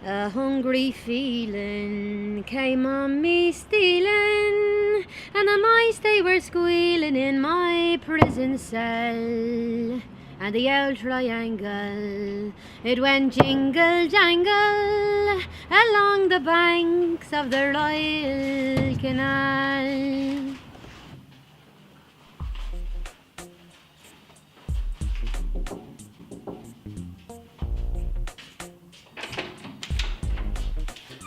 A hungry feeling came on me stealing, and the mice they were squealing in my prison cell. And the old triangle, it went jingle jangle along the banks of the Royal Canal.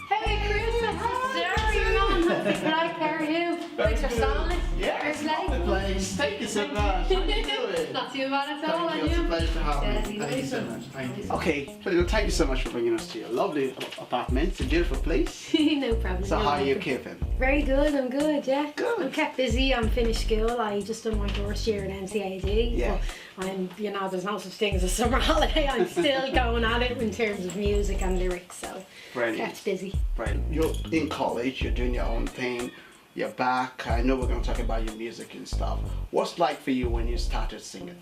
Hey Chris, sorry, Mum. How are you? Thanks for solid. Yeah, it's not the place. Thank you so much. How you doing? Not too bad at all, Thank are you. It's a you? pleasure to have Yeah, you. Thank you so nice. much. Thank you. Okay, well, thank you so much for bringing us to your lovely apartment. It's a beautiful place. No problem. So no how are you problem. keeping? Very good, I'm good, yeah. Good. I'm kept busy, I'm finished school, I just done my first year at NCAD. Yeah. But I'm, there's no such thing as a summer holiday, I'm still going at it in terms of music and lyrics, so Brilliant. kept busy. Right. You're in college, you're doing your own thing, you're back. I know we're going to talk about your music and stuff. What's it like for you when you started singing?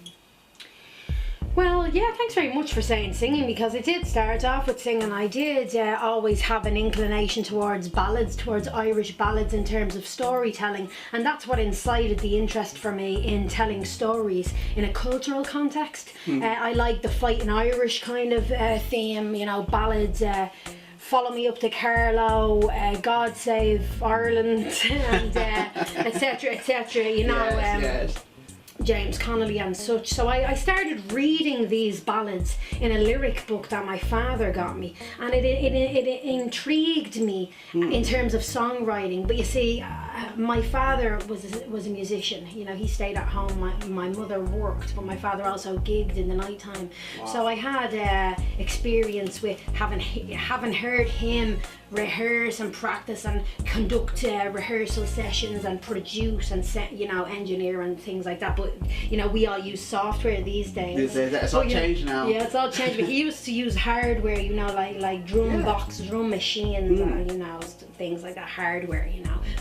Well, yeah, thanks very much for saying singing, because I did start off with singing. I did always have an inclination towards ballads, towards Irish ballads in terms of storytelling, and that's what incited the interest for me in telling stories in a cultural context. I like the fighting Irish kind of theme, ballads. Follow Me Up to Carlow, God Save Ireland, and etc. etc. Yes. James Connolly and such. So I started reading these ballads in a lyric book that my father got me, and it intrigued me in terms of songwriting. But you see, my father was a musician. He stayed at home. My mother worked, but my father also gigged in the night time. Wow. So I had experience with having heard him rehearse and practice and conduct rehearsal sessions and produce and engineer and things like that. But we all use software these days. It's all changed now. Yeah, it's all changed. But he used to use hardware, like drum boxes, drum machines, and things like that, hardware.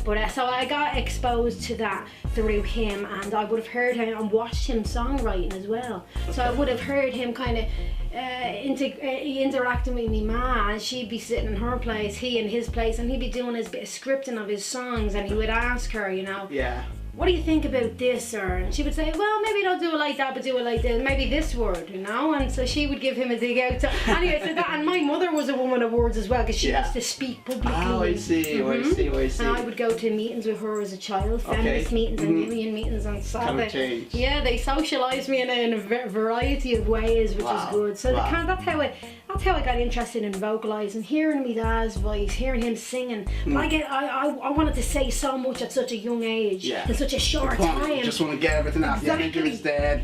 But so I got exposed to that through him, and I would have heard him and watched him songwriting as well. So I would have heard him kind of interacting with me ma, and she'd be sitting in her place, he in his place, and he'd be doing his bit of scripting of his songs, and he would ask her, Yeah. what do you think about this? And she would say, well, maybe don't do it like that, but do it like this, maybe this word, and so she would give him a dig out. So anyway, so that, and my mother was a woman of words as well, because she used to speak publicly. Oh, I see, I see. And I would go to meetings with her as a child, feminist meetings and union meetings, and so Kind of changed. yeah, they socialised me in a variety of ways, which is good. So that's how I got interested in vocalising, hearing my dad's voice, hearing him singing. But I wanted to say so much at such a young age, in such a short time. You just want to get everything out. Exactly. The energy is there,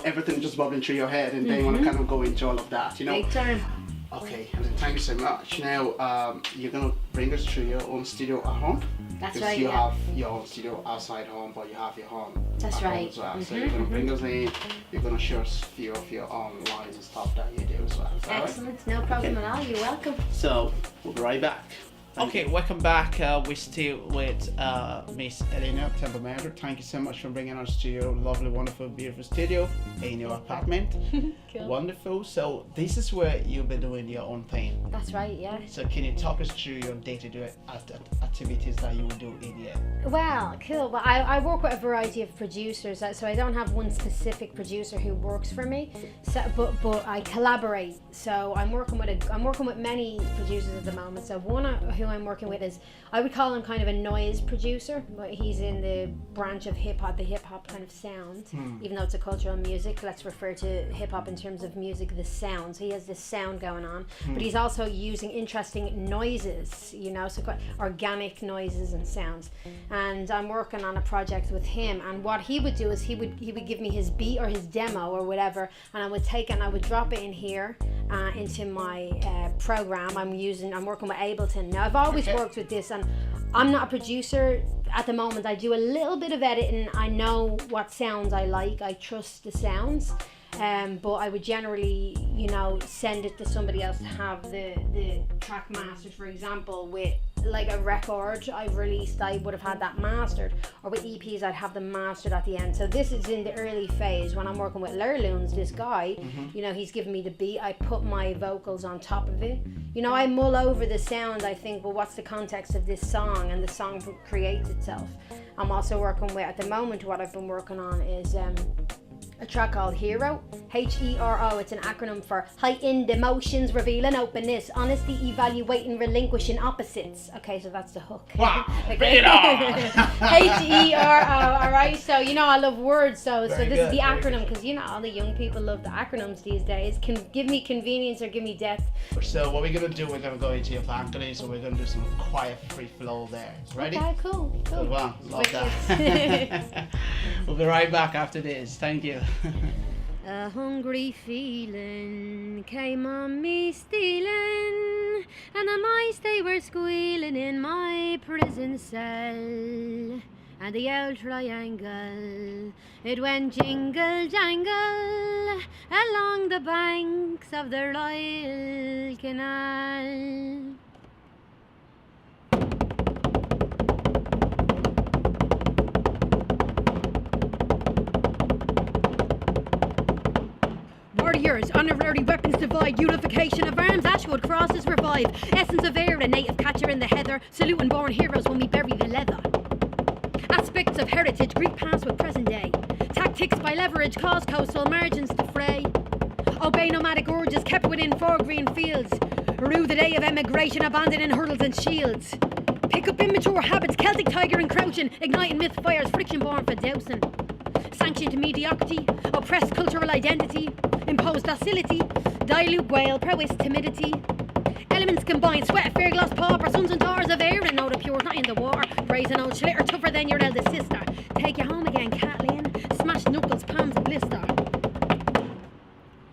everything just bubbling through your head, and then you want to kind of go into all of that, Big time. Okay, thank you so much. Now, you're going to bring us to your own studio at home? That's Because right, you yeah. have your own studio outside home, but you have your home That's at home right. as well. So you're going to bring us in, you're going to show us a few of your own lines and stuff that you do as well. Is that right? Excellent, no problem at all, you're welcome. So, we'll be right back. Okay, welcome back. We're still with Miss-Elayneous, Tempermental. Thank you so much for bringing us to your lovely, wonderful, beautiful studio in your apartment. Cool. Wonderful. So this is where you'll be doing your own thing. That's right, yeah. So can you talk us through your day-to-day activities that you will do in here? Well, cool. Well, I work with a variety of producers, so I don't have one specific producer who works for me. So, but I collaborate. So I'm working with many producers at the moment. So one who I'm working with is, I would call him kind of a noise producer, but he's in the branch of hip hop, the hip hop kind of sound. Even though it's a cultural music, let's refer to hip hop in terms of music, the sound. So he has this sound going on, but he's also using interesting noises, so quite organic noises and sounds. And I'm working on a project with him, and what he would do is he would give me his beat or his demo or whatever, and I would take it and I would drop it in here into my program. I'm working with Ableton. Now I've always worked with this, and I'm not a producer at the moment. I do a little bit of editing. I know what sounds I like. I trust the sounds. But I would generally, send it to somebody else to have the track masters, for example, with like a record I released, I would have had that mastered, or with EPs I'd have them mastered at the end. So this is in the early phase when I'm working with Lurloons, this guy, you know, he's giving me the beat, I put my vocals on top of it. You know, I mull over the sound, I think, well, what's the context of this song, and the song creates itself. I'm also working with, at the moment, what I've been working on is a track called Hero, Hero. It's an acronym for heightened emotions, revealing openness, honesty, evaluating, relinquishing opposites. Okay, so that's the hook. Wow, Okay. bring it on! Hero, alright, so you know I love words, so this is the very acronym, because you know all the young people love the acronyms these days. Can give me convenience or give me depth. So what we're going to do, we're going to go into your faculty, so we're going to do some quiet free flow there. Ready? Okay, cool. Good one, love that. We'll be right back after this, thank you. A hungry feeling came on me stealing, and the mice they were squealing in my prison cell. And the old triangle, it went jingle jangle along the banks of the Royal Canal. Warriors, honorary weapons divide, unification of arms, Ashwood crosses revive, essence of air, a native catcher in the heather, saluting born heroes when we bury the leather. Aspects of heritage, Greek past with present day, tactics by leverage cause coastal margins to fray. Obey nomadic urges kept within four green fields, rue the day of emigration, abandoning hurdles and shields. Pick up immature habits, Celtic tiger encroaching, igniting myth fires, friction born for dousing. Sanctioned mediocrity, oppressed cultural identity, imposed docility, dilute whale, prowess, timidity. Elements combined, sweat, fair glass pauper, sons and daughters of air, and no the pure, not in the water. Brazen old schlitter, tougher than your eldest sister. Take you home again, Kathleen. Smash knuckles, palms blister.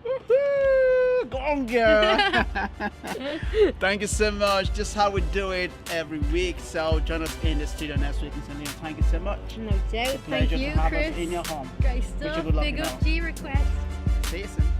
Woohoo! Go on, girl! Thank you so much. Just how we do it every week. So join us in the studio next week. And thank you so much. No doubt. Pleasure Thank you, to have Chris. us in your home. Great Wish you stuff. good luck Big now. up G request. See you soon.